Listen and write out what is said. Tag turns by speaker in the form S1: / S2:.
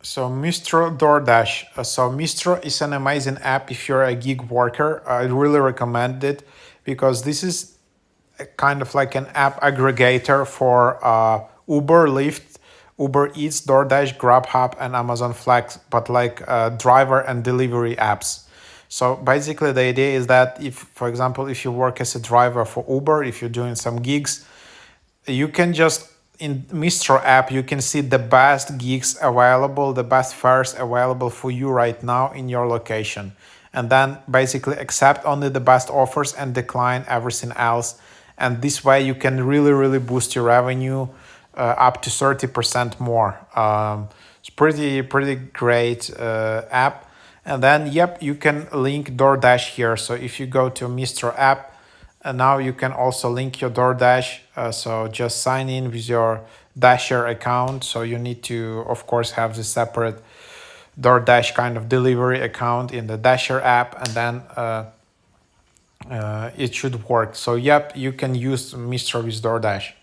S1: So MYSTRO DoorDash. So MYSTRO is an amazing app if you're a gig worker. I really recommend it because this is kind of like an app aggregator for Uber, Lyft, Uber Eats, DoorDash, Grubhub, and Amazon Flex, but like driver and delivery apps. So basically, the idea is that if, for example, if you work as a driver for Uber, if you're doing some gigs, you can just in MYSTRO app you can see the best gigs available, the best fares available for you right now in your location, and then basically accept only the best offers and decline everything else. And this way you can really boost your revenue up to 30% more. It's pretty great app. And then yep, you can link DoorDash here. So if you go to MYSTRO app, and now you can also link your DoorDash. So just sign in with your Dasher account. So you need to, of course, have the separate DoorDash kind of delivery account in the Dasher app, and then it should work. So yep, you can use MYSTRO with DoorDash.